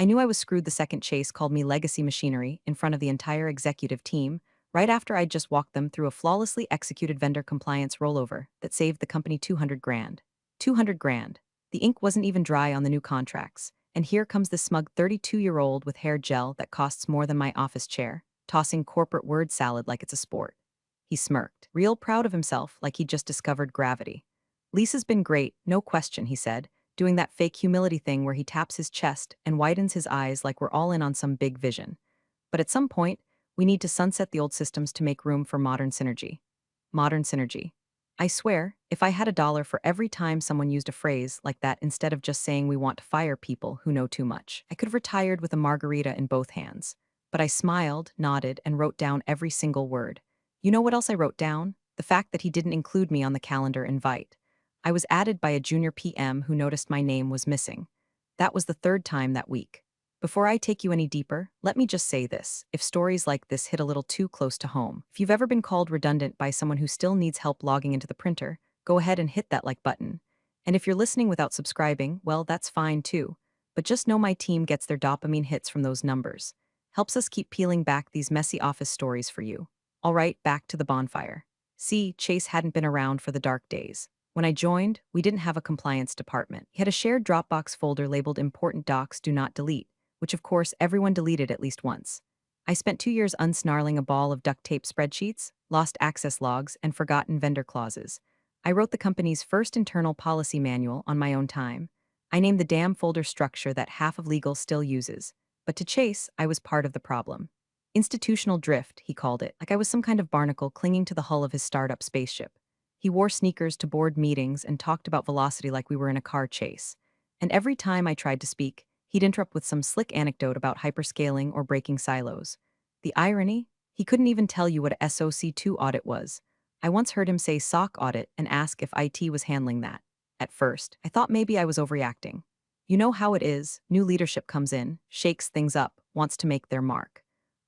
I knew I was screwed the second Chase called me legacy machinery in front of the entire executive team, right after I'd just walked them through a flawlessly executed vendor compliance rollover that saved the company 200 grand. 200 grand. The ink wasn't even dry on the new contracts, and here comes this smug 32-year-old with hair gel that costs more than my office chair, tossing corporate word salad like it's a sport. He smirked, real proud of himself like he'd just discovered gravity. Lisa's been great, no question, he said, doing that fake humility thing where he taps his chest and widens his eyes like we're all in on some big vision. But at some point, we need to sunset the old systems to make room for modern synergy. Modern synergy. I swear, if I had $1 for every time someone used a phrase like that instead of just saying we want to fire people who know too much, I could have retired with a margarita in both hands. But I smiled, nodded, and wrote down every single word. You know what else I wrote down? The fact that he didn't include me on the calendar invite. I was added by a junior PM who noticed my name was missing. That was the third time that week. Before I take you any deeper, let me just say this. If stories like this hit a little too close to home, if you've ever been called redundant by someone who still needs help logging into the printer, go ahead and hit that like button. And if you're listening without subscribing, well, that's fine too. But just know my team gets their dopamine hits from those numbers. Helps us keep peeling back these messy office stories for you. All right, back to the bonfire. See, Chase hadn't been around for the dark days. When I joined, we didn't have a compliance department. He had a shared Dropbox folder labeled Important Docs Do Not Delete, which of course everyone deleted at least once. I spent 2 years unsnarling a ball of duct tape spreadsheets, lost access logs, and forgotten vendor clauses. I wrote the company's first internal policy manual on my own time. I named the damn folder structure that half of legal still uses. But to Chase, I was part of the problem. Institutional drift, he called it, like I was some kind of barnacle clinging to the hull of his startup spaceship. He wore sneakers to board meetings and talked about velocity like we were in a car chase. And every time I tried to speak, he'd interrupt with some slick anecdote about hyperscaling or breaking silos. The irony? He couldn't even tell you what a SOC2 audit was. I once heard him say SOC audit and ask if IT was handling that. At first, I thought maybe I was overreacting. You know how it is, new leadership comes in, shakes things up, wants to make their mark.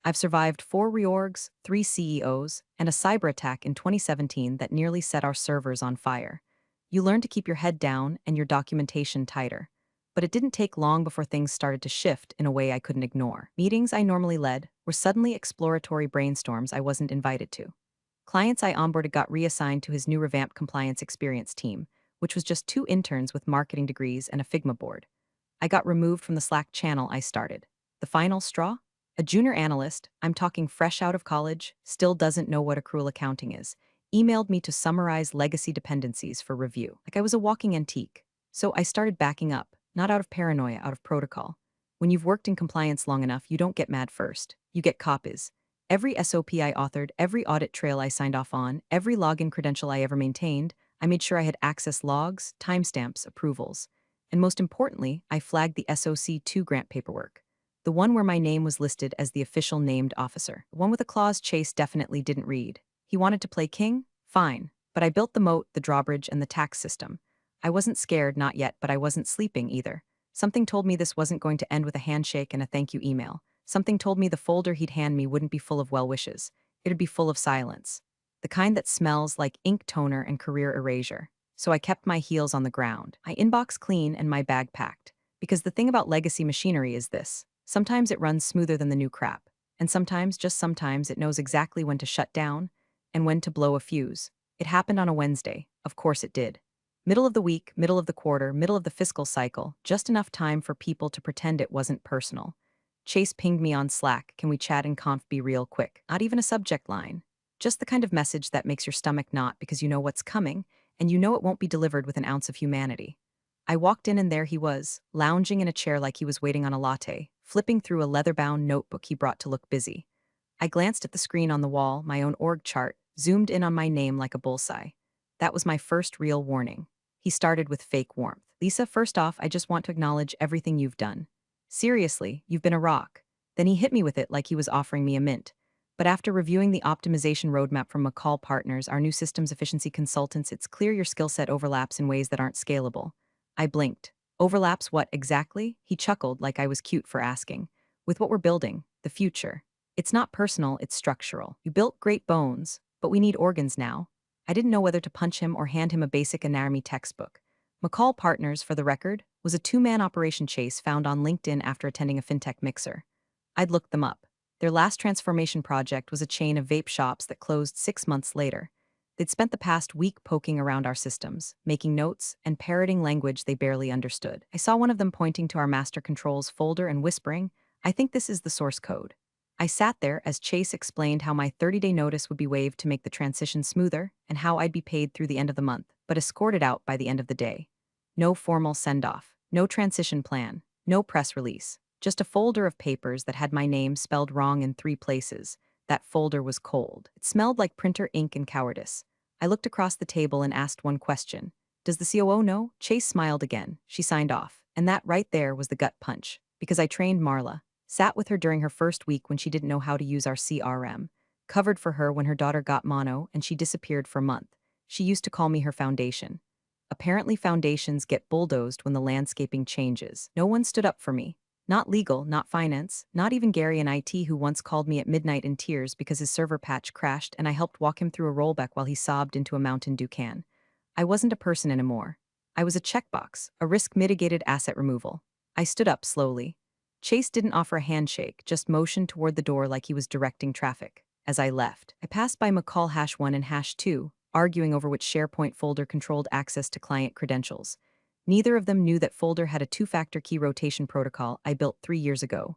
I've survived 4 reorgs, 3 CEOs, and a cyber attack in 2017 that nearly set our servers on fire. You learn to keep your head down and your documentation tighter. But it didn't take long before things started to shift in a way I couldn't ignore. Meetings I normally led were suddenly exploratory brainstorms I wasn't invited to. Clients I onboarded got reassigned to his new revamped compliance experience team, which was just 2 interns with marketing degrees and a Figma board. I got removed from the Slack channel I started. The final straw? A junior analyst, I'm talking fresh out of college, still doesn't know what accrual accounting is, emailed me to summarize legacy dependencies for review, like I was a walking antique. So I started backing up, not out of paranoia, out of protocol. When you've worked in compliance long enough, you don't get mad first. You get copies. Every SOP I authored, every audit trail I signed off on, every login credential I ever maintained, I made sure I had access logs, timestamps, approvals. And most importantly, I flagged the SOC2 grant paperwork. The one where my name was listed as the official named officer. The one with a clause Chase definitely didn't read. He wanted to play king? Fine. But I built the moat, the drawbridge, and the tax system. I wasn't scared, not yet, but I wasn't sleeping either. Something told me this wasn't going to end with a handshake and a thank you email. Something told me the folder he'd hand me wouldn't be full of well wishes. It'd be full of silence. The kind that smells like ink toner and career erasure. So I kept my heels on the ground. I inbox clean and my bag packed. Because the thing about legacy machinery is this. Sometimes it runs smoother than the new crap. And sometimes, just sometimes, it knows exactly when to shut down and when to blow a fuse. It happened on a Wednesday. Of course it did. Middle of the week, middle of the quarter, middle of the fiscal cycle, just enough time for people to pretend it wasn't personal. Chase pinged me on Slack, can we chat and conf be real quick? Not even a subject line. Just the kind of message that makes your stomach knot because you know what's coming, and you know it won't be delivered with an ounce of humanity. I walked in and there he was, lounging in a chair like he was waiting on a latte, flipping through a leather-bound notebook he brought to look busy. I glanced at the screen on the wall, my own org chart, zoomed in on my name like a bullseye. That was my first real warning. He started with fake warmth. Lisa, first off, I just want to acknowledge everything you've done. Seriously, you've been a rock. Then he hit me with it like he was offering me a mint. But after reviewing the optimization roadmap from McCall Partners, our new systems efficiency consultants, it's clear your skill set overlaps in ways that aren't scalable. I blinked. Overlaps what exactly? He chuckled like I was cute for asking. With what we're building, the future. It's not personal, it's structural. You built great bones, but we need organs now. I didn't know whether to punch him or hand him a basic anatomy textbook. McCall Partners, for the record, was a two-man operation Chase found on LinkedIn after attending a fintech mixer. I'd looked them up. Their last transformation project was a chain of vape shops that closed 6 months later. They'd spent the past week poking around our systems, making notes, and parroting language they barely understood. I saw one of them pointing to our master controls folder and whispering, "I think this is the source code." I sat there as Chase explained how my 30-day notice would be waived to make the transition smoother and how I'd be paid through the end of the month, but escorted out by the end of the day. No formal send-off, no transition plan, no press release, just a folder of papers that had my name spelled wrong in 3 places. That folder was cold. It smelled like printer ink and cowardice. I looked across the table and asked one question. "Does the COO know?" Chase smiled again. She signed off. And that right there was the gut punch. Because I trained Marla, sat with her during her first week when she didn't know how to use our CRM, covered for her when her daughter got mono and she disappeared for a month. She used to call me her foundation. Apparently foundations get bulldozed when the landscaping changes. No one stood up for me. Not legal, not finance, not even Gary in IT, who once called me at midnight in tears because his server patch crashed and I helped walk him through a rollback while he sobbed into a Mountain Dew can. I wasn't a person anymore. I was a checkbox, a risk-mitigated asset removal. I stood up slowly. Chase didn't offer a handshake, just motioned toward the door like he was directing traffic. As I left, I passed by McCall #1 and #2, arguing over which SharePoint folder controlled access to client credentials. Neither of them knew that folder had a two-factor key rotation protocol I built 3 years ago.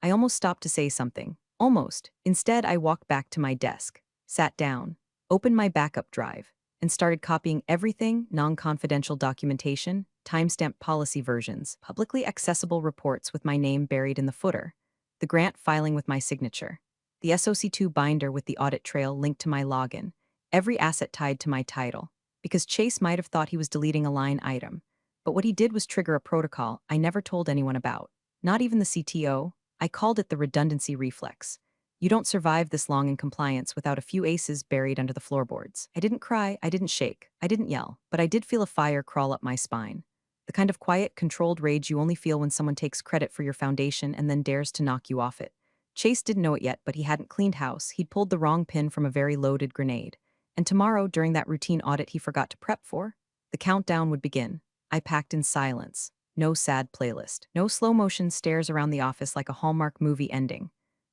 I almost stopped to say something. Almost. Instead, I walked back to my desk, sat down, opened my backup drive, and started copying everything: non-confidential documentation, timestamp policy versions, publicly accessible reports with my name buried in the footer, the grant filing with my signature, the SOC2 binder with the audit trail linked to my login, every asset tied to my title. Because Chase might have thought he was deleting a line item, but what he did was trigger a protocol I never told anyone about. Not even the CTO. I called it the redundancy reflex. You don't survive this long in compliance without a few aces buried under the floorboards. I didn't cry, I didn't shake, I didn't yell, but I did feel a fire crawl up my spine. The kind of quiet, controlled rage you only feel when someone takes credit for your foundation and then dares to knock you off it. Chase didn't know it yet, but he hadn't cleaned house. He'd pulled the wrong pin from a very loaded grenade. And tomorrow, during that routine audit he forgot to prep for, the countdown would begin. I packed in silence. No sad playlist. No slow-motion stares around the office like a Hallmark movie ending.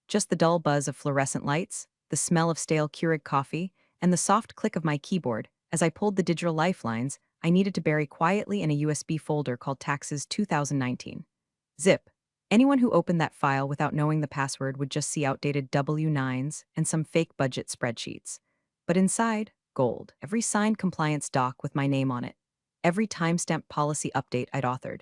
Just the dull buzz of fluorescent lights, the smell of stale Keurig coffee, and the soft click of my keyboard as I pulled the digital lifelines I needed to bury quietly in a USB folder called Taxes 2019. Zip. Anyone who opened that file without knowing the password would just see outdated W-9s and some fake budget spreadsheets. But inside, gold. Every signed compliance doc with my name on it. Every timestamp policy update I'd authored.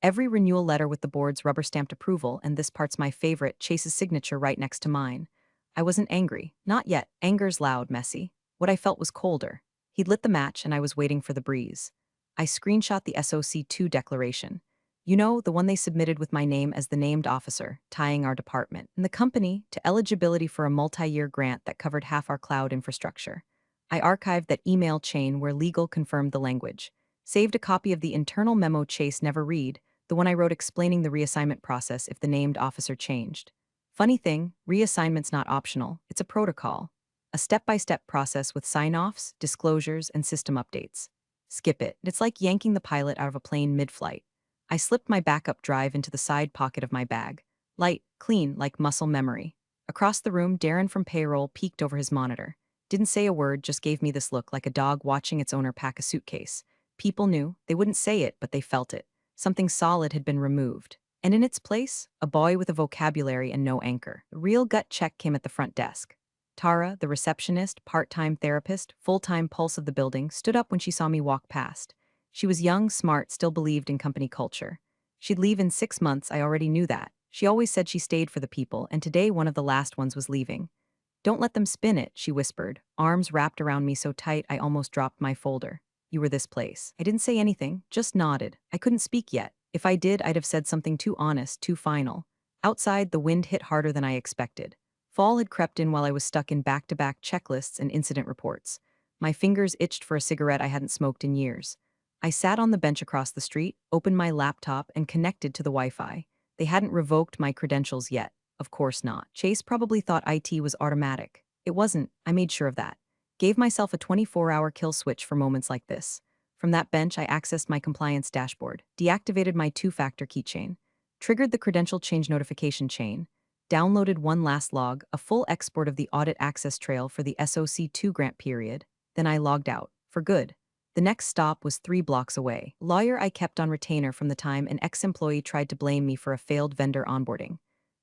Every renewal letter with the board's rubber-stamped approval, and this part's my favorite, Chase's signature right next to mine. I wasn't angry. Not yet. Anger's loud, messy. What I felt was colder. He'd lit the match and I was waiting for the breeze. I screenshot the SOC2 declaration. You know, the one they submitted with my name as the named officer, tying our department and the company to eligibility for a multi-year grant that covered half our cloud infrastructure. I archived that email chain where legal confirmed the language. Saved a copy of the internal memo Chase never read, the one I wrote explaining the reassignment process if the named officer changed. Funny thing, reassignment's not optional, it's a protocol. A step-by-step process with sign-offs, disclosures, and system updates. Skip it. It's like yanking the pilot out of a plane mid-flight. I slipped my backup drive into the side pocket of my bag. Light, clean, like muscle memory. Across the room, Darren from payroll peeked over his monitor. Didn't say a word, just gave me this look like a dog watching its owner pack a suitcase. People knew. They wouldn't say it, but they felt it. Something solid had been removed. And in its place, a boy with a vocabulary and no anchor. The real gut check came at the front desk. Tara, the receptionist, part-time therapist, full-time pulse of the building, stood up when she saw me walk past. She was young, smart, still believed in company culture. She'd leave in 6 months, I already knew that. She always said she stayed for the people, and today one of the last ones was leaving. "Don't let them spin it," she whispered, arms wrapped around me so tight I almost dropped my folder. "You were this place." I didn't say anything, just nodded. I couldn't speak yet. If I did, I'd have said something too honest, too final. Outside, the wind hit harder than I expected. Fall had crept in while I was stuck in back-to-back checklists and incident reports. My fingers itched for a cigarette I hadn't smoked in years. I sat on the bench across the street, opened my laptop, and connected to the Wi-Fi. They hadn't revoked my credentials yet. Of course not. Chase probably thought IT was automatic. It wasn't. I made sure of that. Gave myself a 24-hour kill switch for moments like this. From that bench, I accessed my compliance dashboard, deactivated my two-factor keychain, triggered the credential change notification chain, downloaded one last log, a full export of the audit access trail for the SOC2 grant period, then I logged out, for good. The next stop was 3 blocks away. Lawyer I kept on retainer from the time an ex-employee tried to blame me for a failed vendor onboarding.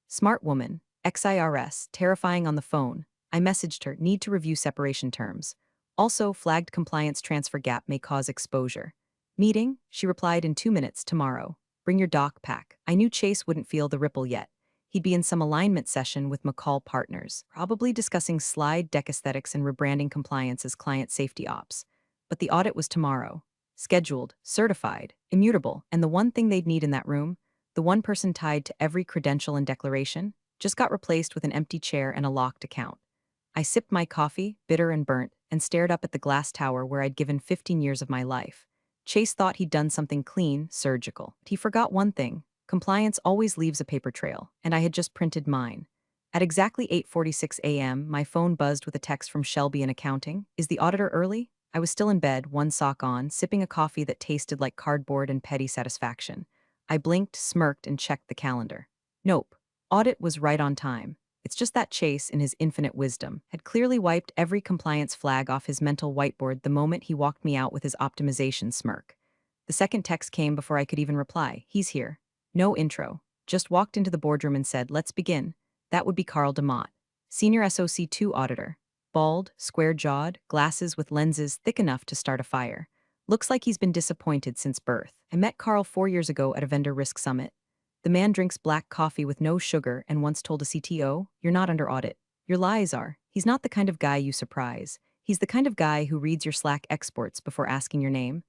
Smart woman, ex-IRS, terrifying on the phone. I messaged her, need to review separation terms. Also, flagged compliance transfer gap may cause exposure. Meeting? She replied in 2 minutes, tomorrow. Bring your doc pack. I knew Chase wouldn't feel the ripple yet. He'd be in some alignment session with McCall partners, probably discussing slide deck aesthetics and rebranding compliance as client safety ops. But the audit was tomorrow. Scheduled, certified, immutable, and the one thing they'd need in that room, the one person tied to every credential and declaration, just got replaced with an empty chair and a locked account. I sipped my coffee, bitter and burnt, and stared up at the glass tower where I'd given 15 years of my life. Chase thought he'd done something clean, surgical. He forgot one thing. Compliance always leaves a paper trail, and I had just printed mine. At exactly 8:46 a.m., my phone buzzed with a text from Shelby in accounting. Is the auditor early? I was still in bed, one sock on, sipping a coffee that tasted like cardboard and petty satisfaction. I blinked, smirked, and checked the calendar. Nope. Audit was right on time. It's just that Chase, in his infinite wisdom, had clearly wiped every compliance flag off his mental whiteboard the moment he walked me out with his optimization smirk. The second text came before I could even reply. He's here. No intro. Just walked into the boardroom and said, let's begin. That would be Carl DeMott, senior SOC2 auditor. Bald, square-jawed, glasses with lenses thick enough to start a fire. Looks like he's been disappointed since birth. I met Carl 4 years ago at a vendor risk summit. The man drinks black coffee with no sugar and once told a CTO, you're not under audit. Your lies are. He's not the kind of guy you surprise. He's the kind of guy who reads your Slack exports before asking your name.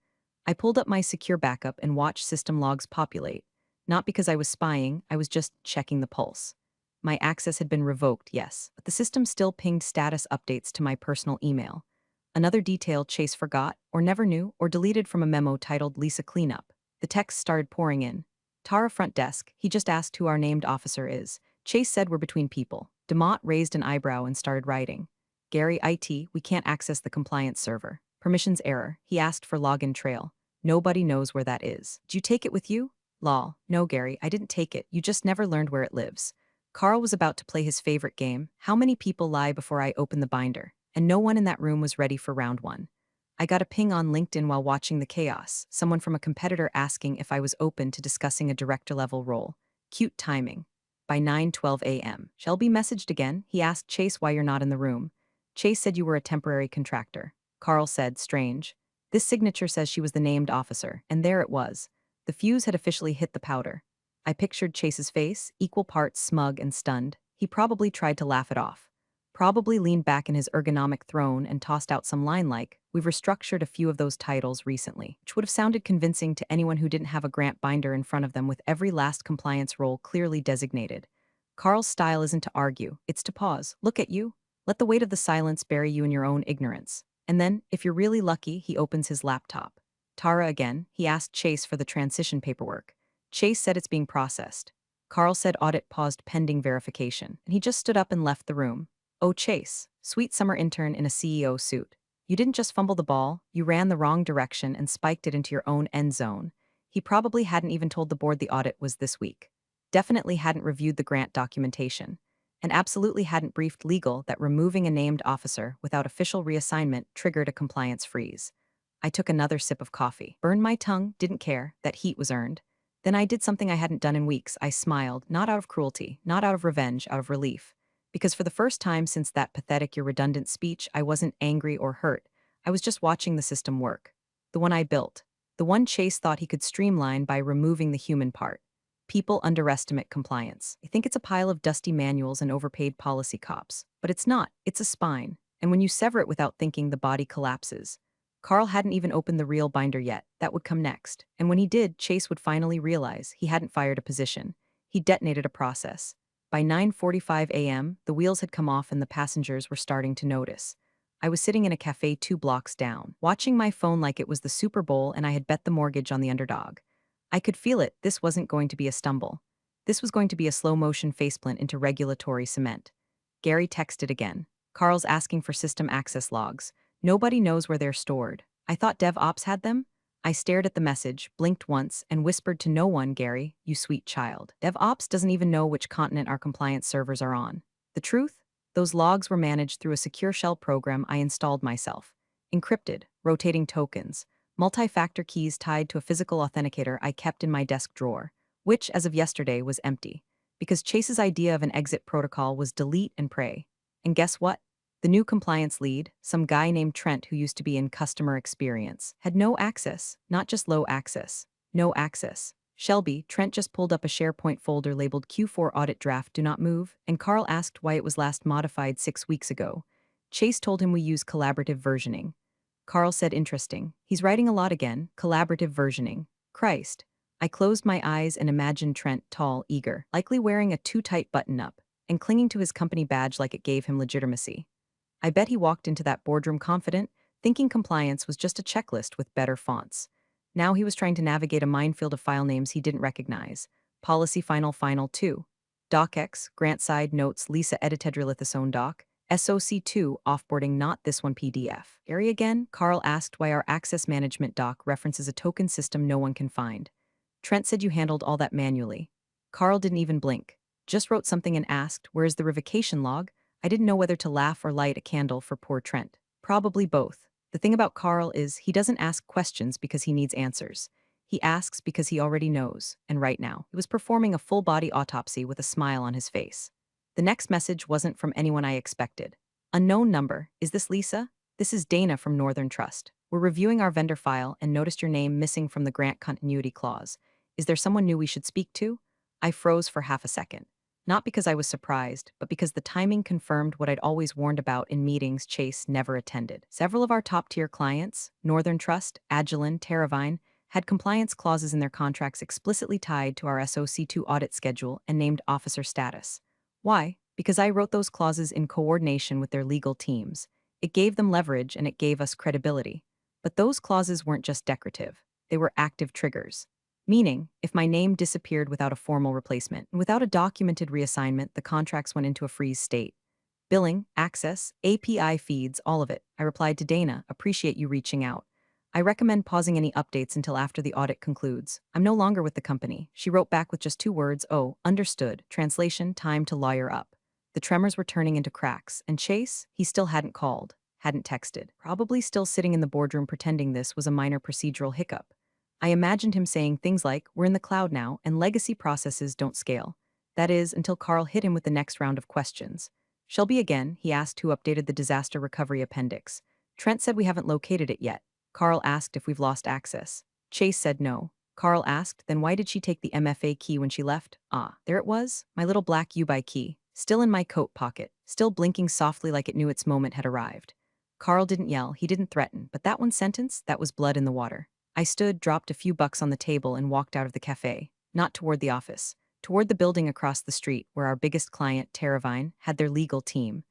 I pulled up my secure backup and watched system logs populate. Not because I was spying, I was just checking the pulse. My access had been revoked, yes, but the system still pinged status updates to my personal email. Another detail Chase forgot, or never knew, or deleted from a memo titled Lisa Cleanup. The text started pouring in. Tara front desk, he just asked who our named officer is. Chase said we're between people. DeMott raised an eyebrow and started writing. Gary, IT, we can't access the compliance server. Permissions error. He asked for login trail. Nobody knows where that is. Did you take it with you? Lol. No, Gary, I didn't take it. You just never learned where it lives. Carl was about to play his favorite game, how many people lie before I open the binder, and no one in that room was ready for round one. I got a ping on LinkedIn while watching the chaos, someone from a competitor asking if I was open to discussing a director-level role. Cute timing. By 9:12 a.m. Shelby messaged again. He asked Chase why you're not in the room. Chase said you were a temporary contractor. Carl said, strange. This signature says she was the named officer, and there it was. The fuse had officially hit the powder. I pictured Chase's face, equal parts smug and stunned. He probably tried to laugh it off. Probably leaned back in his ergonomic throne and tossed out some line like, we've restructured a few of those titles recently, which would have sounded convincing to anyone who didn't have a grant binder in front of them with every last compliance role clearly designated. Carl's style isn't to argue, it's to pause, look at you, let the weight of the silence bury you in your own ignorance. And then, if you're really lucky, he opens his laptop. Tara again, he asked Chase for the transition paperwork. Chase said it's being processed. Carl said audit paused pending verification, and he just stood up and left the room. Oh, Chase, sweet summer intern in a CEO suit. You didn't just fumble the ball, you ran the wrong direction and spiked it into your own end zone. He probably hadn't even told the board the audit was this week. Definitely hadn't reviewed the grant documentation. And absolutely hadn't briefed legal that removing a named officer without official reassignment triggered a compliance freeze. I took another sip of coffee. Burned my tongue, didn't care, that heat was earned. Then I did something I hadn't done in weeks. I smiled, not out of cruelty, not out of revenge, out of relief. Because for the first time since that pathetic yet redundant speech, I wasn't angry or hurt. I was just watching the system work. The one I built. The one Chase thought he could streamline by removing the human part. People underestimate compliance. They think it's a pile of dusty manuals and overpaid policy cops. But it's not. It's a spine. And when you sever it without thinking, the body collapses. Carl hadn't even opened the real binder yet. That would come next. And when he did, Chase would finally realize he hadn't fired a position. He detonated a process. By 9:45 a.m., the wheels had come off and the passengers were starting to notice. I was sitting in a cafe 2 blocks down, watching my phone like it was the Super Bowl and I had bet the mortgage on the underdog. I could feel it. This wasn't going to be a stumble. This was going to be a slow-motion faceplant into regulatory cement. Gary texted again. Carl's asking for system access logs. Nobody knows where they're stored. I thought DevOps had them? I stared at the message, blinked once, and whispered to no one, Gary, you sweet child. DevOps doesn't even know which continent our compliance servers are on. The truth? Those logs were managed through a secure shell program I installed myself. Encrypted, rotating tokens, multi-factor keys tied to a physical authenticator I kept in my desk drawer, which, as of yesterday, was empty. Because Chase's idea of an exit protocol was delete and pray. And guess what? The new compliance lead, some guy named Trent who used to be in customer experience, had no access, not just low access, no access. Shelby, Trent just pulled up a SharePoint folder labeled Q4 Audit Draft Do Not Move, and Carl asked why it was last modified 6 weeks ago. Chase told him we use collaborative versioning. Carl said interesting. He's writing a lot again, collaborative versioning. Christ. I closed my eyes and imagined Trent tall, eager, likely wearing a too-tight button-up, and clinging to his company badge like it gave him legitimacy. I bet he walked into that boardroom confident, thinking compliance was just a checklist with better fonts. Now he was trying to navigate a minefield of file names he didn't recognize. Policy Final 2. DocX, Grant Side Notes Lisa Edited Relithosone Doc. SOC2, Offboarding Not This One PDF. Gary again? Carl asked why our access management doc references a token system no one can find. Trent said you handled all that manually. Carl didn't even blink. Just wrote something and asked, where is the revocation log? I didn't know whether to laugh or light a candle for poor Trent. Probably both. The thing about Carl is he doesn't ask questions because he needs answers. He asks because he already knows, and right now, he was performing a full-body autopsy with a smile on his face. The next message wasn't from anyone I expected. Unknown number, is this Lisa? This is Dana from Northern Trust. We're reviewing our vendor file and noticed your name missing from the grant continuity clause. Is there someone new we should speak to? I froze for half a second. Not because I was surprised, but because the timing confirmed what I'd always warned about in meetings Chase never attended. Several of our top-tier clients, Northern Trust, Agilent, Terravine, had compliance clauses in their contracts explicitly tied to our SOC2 audit schedule and named officer status. Why? Because I wrote those clauses in coordination with their legal teams. It gave them leverage and it gave us credibility. But those clauses weren't just decorative. They were active triggers. Meaning, if my name disappeared without a formal replacement, and without a documented reassignment, the contracts went into a freeze state. Billing, access, API feeds, all of it. I replied to Dana, appreciate you reaching out. I recommend pausing any updates until after the audit concludes. I'm no longer with the company. She wrote back with just 2 words, oh, understood. Translation, time to lawyer up. The tremors were turning into cracks, and Chase, he still hadn't called, hadn't texted, probably still sitting in the boardroom pretending this was a minor procedural hiccup. I imagined him saying things like, we're in the cloud now, and legacy processes don't scale. That is, until Carl hit him with the next round of questions. Shelby again, he asked who updated the disaster recovery appendix. Trent said we haven't located it yet. Carl asked if we've lost access. Chase said no. Carl asked, then why did she take the MFA key when she left? Ah, there it was, my little black U-by key, still in my coat pocket, still blinking softly like it knew its moment had arrived. Carl didn't yell, he didn't threaten, but that one sentence, that was blood in the water. I stood, dropped a few bucks on the table, and walked out of the cafe, not toward the office, toward the building across the street where our biggest client, Terravine, had their legal team.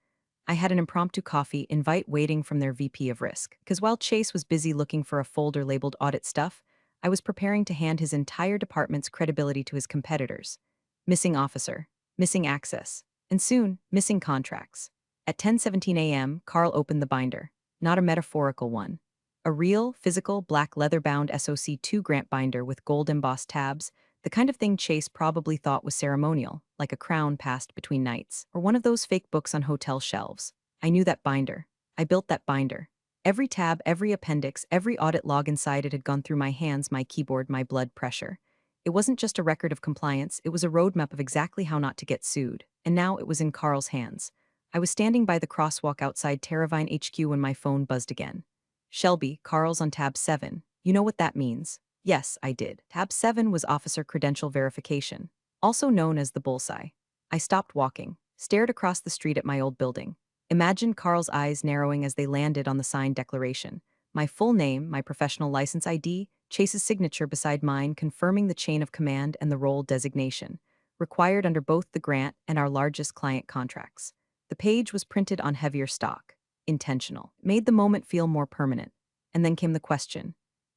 I had an impromptu coffee invite waiting from their VP of Risk, because while Chase was busy looking for a folder labeled audit stuff, I was preparing to hand his entire department's credibility to his competitors. Missing officer, missing access, and soon, missing contracts. At 10:17 a.m., Carl opened the binder, not a metaphorical one. A real, physical, black leather-bound SOC2 grant binder with gold-embossed tabs, the kind of thing Chase probably thought was ceremonial, like a crown passed between knights, or one of those fake books on hotel shelves. I knew that binder. I built that binder. Every tab, every appendix, every audit log inside it had gone through my hands, my keyboard, my blood pressure. It wasn't just a record of compliance, it was a roadmap of exactly how not to get sued. And now it was in Carl's hands. I was standing by the crosswalk outside Terravine HQ when my phone buzzed again. Shelby, Carl's on tab 7. You know what that means? Yes, I did. Tab 7 was Officer Credential Verification, also known as the bullseye. I stopped walking, stared across the street at my old building. Imagined Carl's eyes narrowing as they landed on the signed declaration. My full name, my professional license ID, Chase's signature beside mine confirming the chain of command and the role designation, required under both the grant and our largest client contracts. The page was printed on heavier stock. Intentional. Made the moment feel more permanent. And then came the question.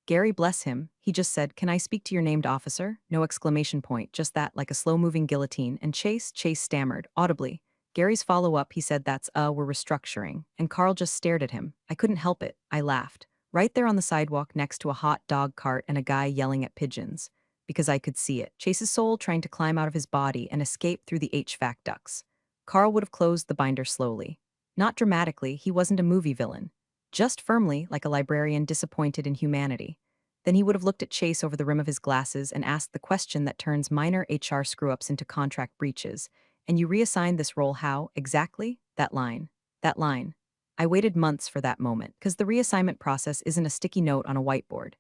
Gary, bless him, he just said, can I speak to your named officer? No exclamation point, just that, like a slow-moving guillotine, and Chase stammered, audibly. Gary's follow-up, he said we're restructuring, and Carl just stared at him. I couldn't help it, I laughed. right there on the sidewalk next to a hot dog cart and a guy yelling at pigeons. Because I could see it. Chase's soul trying to climb out of his body and escape through the HVAC ducts. Carl would have closed the binder slowly. Not dramatically, he wasn't a movie villain. Just firmly, like a librarian disappointed in humanity. Then he would have looked at Chase over the rim of his glasses and asked the question that turns minor HR screw-ups into contract breaches. And you reassign this role how, exactly? That line. That line. I waited months for that moment, because the reassignment process isn't a sticky note on a whiteboard.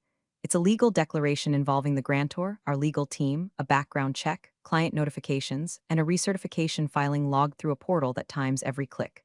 It's a legal declaration involving the grantor, our legal team, a background check, client notifications, and a recertification filing logged through a portal that times every click.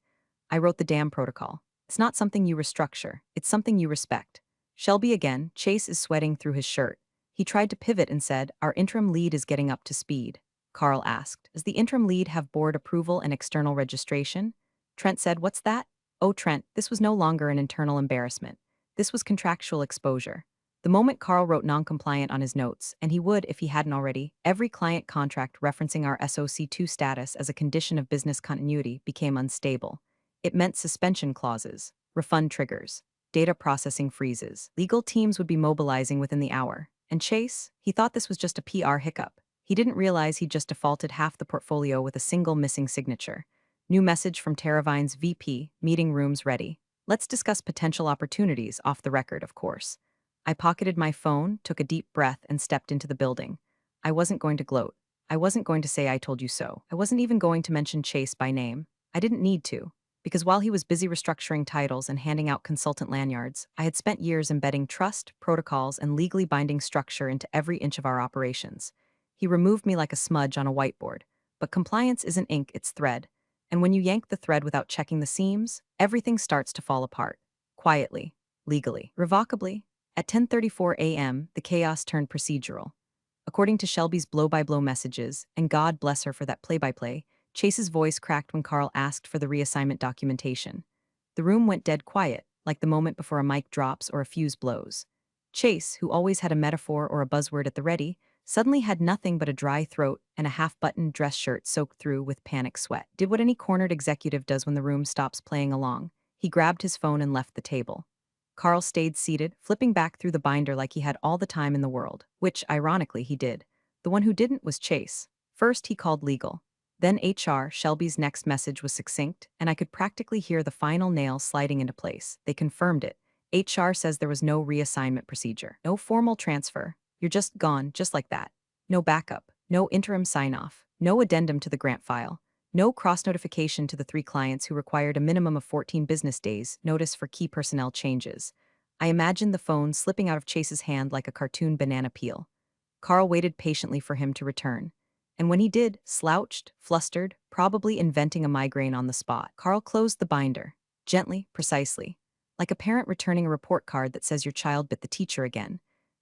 I wrote the damn protocol. It's not something you restructure, it's something you respect. Shelby again, Chase is sweating through his shirt. He tried to pivot and said, "Our interim lead is getting up to speed." Carl asked, "Does the interim lead have board approval and external registration?" Trent said, "What's that?" "Oh, Trent, this was no longer an internal embarrassment. This was contractual exposure." The moment Carl wrote non-compliant on his notes, and he would if he hadn't already, every client contract referencing our SOC2 status as a condition of business continuity became unstable. It meant suspension clauses, refund triggers, data processing freezes. Legal teams would be mobilizing within the hour. And Chase, he thought this was just a PR hiccup. He didn't realize he'd just defaulted half the portfolio with a single missing signature. New message from Terravine's VP, meeting rooms ready. Let's discuss potential opportunities off the record, of course. I pocketed my phone, took a deep breath, and stepped into the building. I wasn't going to gloat. I wasn't going to say I told you so. I wasn't even going to mention Chase by name. I didn't need to. Because while he was busy restructuring titles and handing out consultant lanyards, I had spent years embedding trust, protocols, and legally binding structure into every inch of our operations. He removed me like a smudge on a whiteboard. But compliance isn't ink, it's thread. And when you yank the thread without checking the seams, everything starts to fall apart. Quietly, legally, revocably. At 10:34 a.m., the chaos turned procedural. According to Shelby's blow-by-blow messages, and God bless her for that play-by-play, Chase's voice cracked when Carl asked for the reassignment documentation. The room went dead quiet, like the moment before a mic drops or a fuse blows. Chase, who always had a metaphor or a buzzword at the ready, suddenly had nothing but a dry throat and a half-buttoned dress shirt soaked through with panic sweat. Did what any cornered executive does when the room stops playing along. He grabbed his phone and left the table. Carl stayed seated, flipping back through the binder like he had all the time in the world, which, ironically, he did. The one who didn't was Chase. First, he called legal. Then HR. Shelby's next message was succinct, and I could practically hear the final nail sliding into place. They confirmed it. HR says there was no reassignment procedure, no formal transfer. You're just gone, just like that. No backup, no interim sign-off, no addendum to the grant file, no cross-notification to the 3 clients who required a minimum of 14 business days notice for key personnel changes. I imagined the phone slipping out of Chase's hand like a cartoon banana peel. Carl waited patiently for him to return. And when he did, slouched, flustered, probably inventing a migraine on the spot, Carl closed the binder, gently, precisely, like a parent returning a report card that says your child bit the teacher again.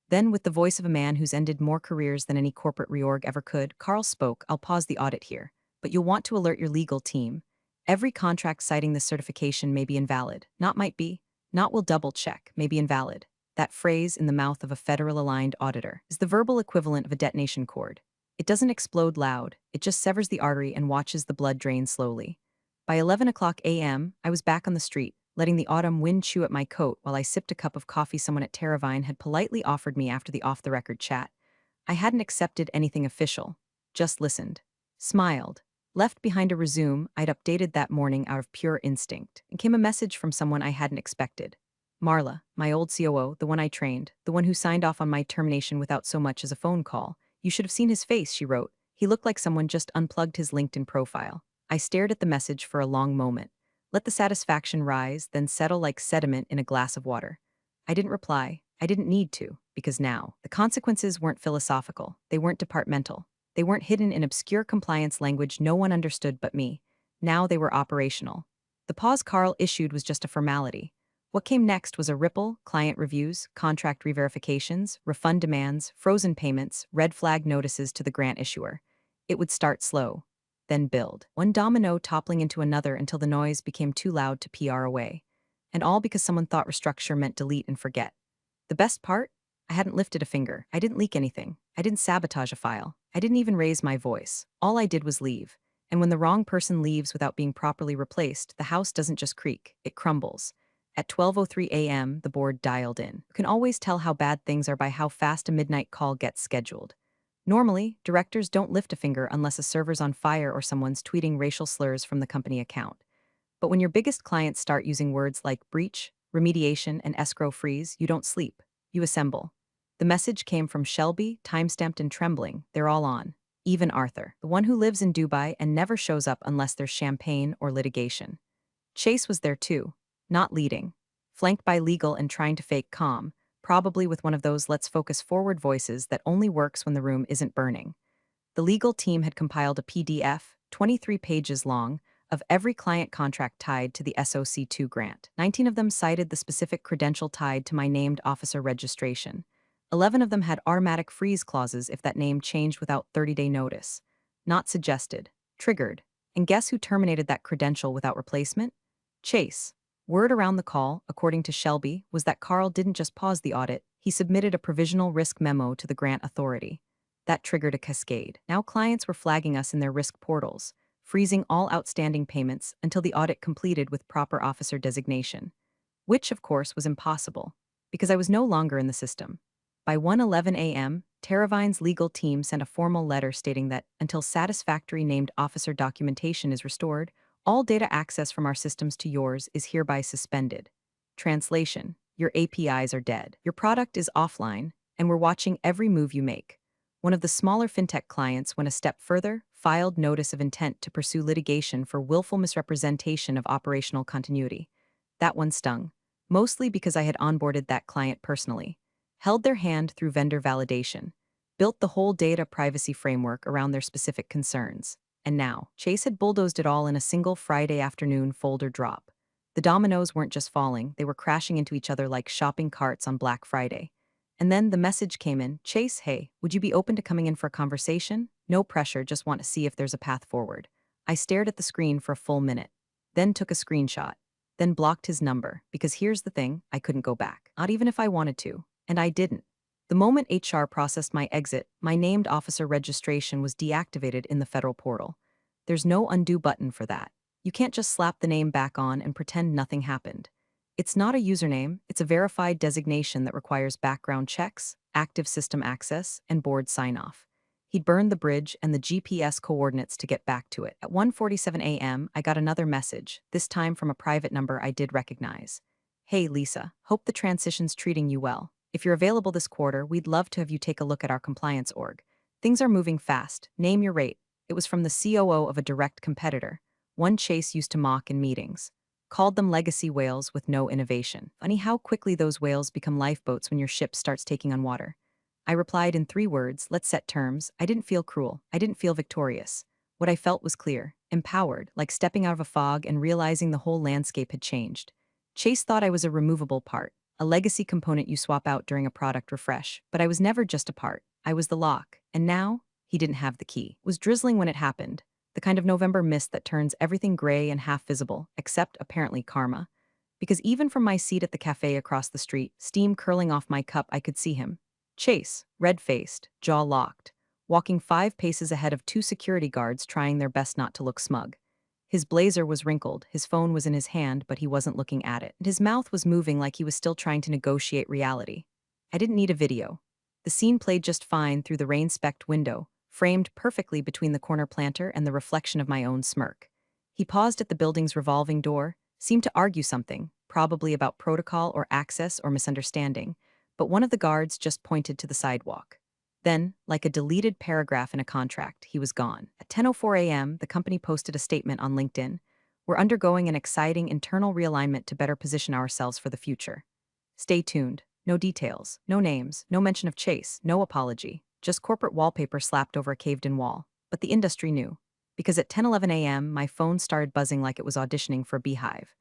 Then, with the voice of a man who's ended more careers than any corporate reorg ever could, Carl spoke. "I'll pause the audit here, but you'll want to alert your legal team. Every contract citing this certification may be invalid. Not might be, not will double check, may be invalid." That phrase, in the mouth of a federal-aligned auditor, is the verbal equivalent of a detonation cord. It doesn't explode loud, it just severs the artery and watches the blood drain slowly. By 11 o'clock a.m., I was back on the street, letting the autumn wind chew at my coat while I sipped a cup of coffee someone at Terravine had politely offered me after the off-the-record chat. I hadn't accepted anything official, just listened, smiled. Left behind a resume I'd updated that morning out of pure instinct, and came a message from someone I hadn't expected. Marla, my old COO, the one I trained, the one who signed off on my termination without so much as a phone call. "You should have seen his face," she wrote. "He looked like someone just unplugged his LinkedIn profile." I stared at the message for a long moment. Let the satisfaction rise, then settle like sediment in a glass of water. I didn't reply. I didn't need to, because now, the consequences weren't philosophical. They weren't departmental. They weren't hidden in obscure compliance language no one understood but me. Now they were operational. The pause Carl issued was just a formality. What came next was a ripple: client reviews, contract re-verifications, refund demands, frozen payments, red flag notices to the grant issuer. It would start slow, then build, one domino toppling into another until the noise became too loud to PR away. And all because someone thought restructure meant delete and forget. The best part? I hadn't lifted a finger. I didn't leak anything. I didn't sabotage a file. I didn't even raise my voice. All I did was leave. And when the wrong person leaves without being properly replaced, the house doesn't just creak, it crumbles. At 12:03 a.m., the board dialed in. You can always tell how bad things are by how fast a midnight call gets scheduled. Normally, directors don't lift a finger unless a server's on fire or someone's tweeting racial slurs from the company account. But when your biggest clients start using words like breach, remediation, and escrow freeze, you don't sleep. You assemble. The message came from Shelby, timestamped and trembling. They're all on. Even Arthur, the one who lives in Dubai and never shows up unless there's champagne or litigation. Chase was there too, not leading, flanked by legal and trying to fake calm, probably with one of those let's focus forward voices that only works when the room isn't burning. The legal team had compiled a PDF, 23 pages long, of every client contract tied to the SOC2 grant. 19 of them cited the specific credential tied to my named officer registration. 11 of them had automatic freeze clauses if that name changed without 30-day notice. Not suggested. Triggered. And guess who terminated that credential without replacement? Chase. Word around the call, according to Shelby, was that Carl didn't just pause the audit, he submitted a provisional risk memo to the grant authority. That triggered a cascade. Now clients were flagging us in their risk portals, freezing all outstanding payments until the audit completed with proper officer designation. Which, of course, was impossible, because I was no longer in the system. By 1:11 a.m., Terravine's legal team sent a formal letter stating that, until satisfactory named officer documentation is restored, all data access from our systems to yours is hereby suspended. Translation: your APIs are dead. Your product is offline, and we're watching every move you make. One of the smaller fintech clients went a step further, filed notice of intent to pursue litigation for willful misrepresentation of operational continuity. That one stung, mostly because I had onboarded that client personally, held their hand through vendor validation, built the whole data privacy framework around their specific concerns. And now, Chase had bulldozed it all in a single Friday afternoon folder drop. The dominoes weren't just falling, they were crashing into each other like shopping carts on Black Friday. And then the message came in, Chase, hey, would you be open to coming in for a conversation? No pressure, just want to see if there's a path forward. I stared at the screen for a full minute, then took a screenshot, then blocked his number, because here's the thing, I couldn't go back. Not even if I wanted to. And I didn't. The moment HR processed my exit, my named officer registration was deactivated in the federal portal. There's no undo button for that. You can't just slap the name back on and pretend nothing happened. It's not a username, it's a verified designation that requires background checks, active system access, and board sign-off. He'd burned the bridge and the GPS coordinates to get back to it. At 1:47 a.m., I got another message, this time from a private number I did recognize. Hey, Lisa, hope the transition's treating you well. If you're available this quarter, we'd love to have you take a look at our compliance org. Things are moving fast. Name your rate. It was from the COO of a direct competitor, one Chase used to mock in meetings. Called them legacy whales with no innovation. Funny how quickly those whales become lifeboats when your ship starts taking on water. I replied in 3 words, let's set terms. I didn't feel cruel. I didn't feel victorious. What I felt was clear, empowered, like stepping out of a fog and realizing the whole landscape had changed. Chase thought I was a removable part, a legacy component you swap out during a product refresh, but I was never just a part. I was the lock. And now, he didn't have the key. It was drizzling when it happened. The kind of November mist that turns everything gray and half visible, except, apparently, karma. Because even from my seat at the cafe across the street, steam curling off my cup, I could see him. Chase, red-faced, jaw locked, walking 5 paces ahead of 2 security guards trying their best not to look smug. His blazer was wrinkled, his phone was in his hand, but he wasn't looking at it. And his mouth was moving like he was still trying to negotiate reality. I didn't need a video. The scene played just fine through the rain-specked window, framed perfectly between the corner planter and the reflection of my own smirk. He paused at the building's revolving door, seemed to argue something, probably about protocol or access or misunderstanding, but one of the guards just pointed to the sidewalk. Then, like a deleted paragraph in a contract, he was gone. At 10:04 a.m., the company posted a statement on LinkedIn. We're undergoing an exciting internal realignment to better position ourselves for the future. Stay tuned. No details, no names, no mention of Chase, no apology. Just corporate wallpaper slapped over a caved-in wall. But the industry knew. Because at 10:11 a.m., my phone started buzzing like it was auditioning for a beehive.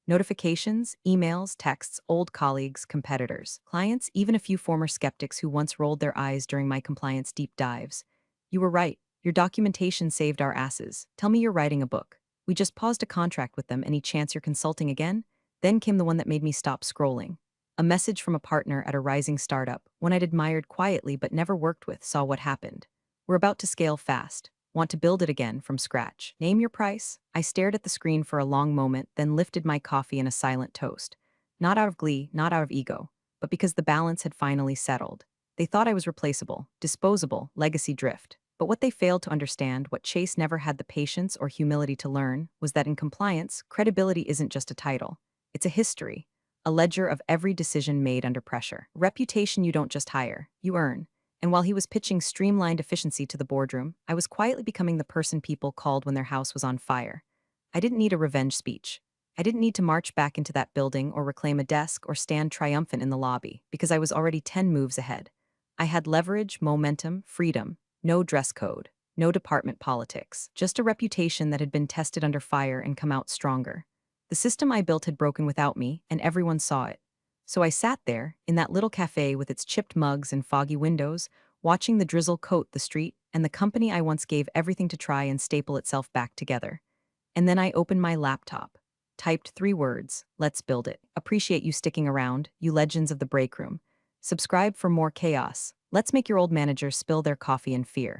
Notifications, emails, texts, old colleagues, competitors, clients, even a few former skeptics who once rolled their eyes during my compliance deep dives. You were right. Your documentation saved our asses. Tell me you're writing a book. We just paused a contract with them. Any chance you're consulting again? Then came the one that made me stop scrolling. A message from a partner at a rising startup, one I'd admired quietly but never worked with, saw what happened. We're about to scale fast. Want to build it again from scratch. Name your price? I stared at the screen for a long moment, then lifted my coffee in a silent toast. Not out of glee, not out of ego, but because the balance had finally settled. They thought I was replaceable, disposable, legacy drift. But what they failed to understand, what Chase never had the patience or humility to learn, was that in compliance, credibility isn't just a title. It's a history, a ledger of every decision made under pressure. Reputation you don't just hire, you earn. And while he was pitching streamlined efficiency to the boardroom, I was quietly becoming the person people called when their house was on fire. I didn't need a revenge speech. I didn't need to march back into that building or reclaim a desk or stand triumphant in the lobby, because I was already 10 moves ahead. I had leverage, momentum, freedom, no dress code, no department politics, just a reputation that had been tested under fire and come out stronger. The system I built had broken without me, and everyone saw it. So I sat there, in that little cafe with its chipped mugs and foggy windows, watching the drizzle coat the street and the company I once gave everything to try and staple itself back together. And then I opened my laptop, typed 3 words: let's build it. Appreciate you sticking around, you legends of the break room. Subscribe for more chaos. Let's make your old managers spill their coffee in fear.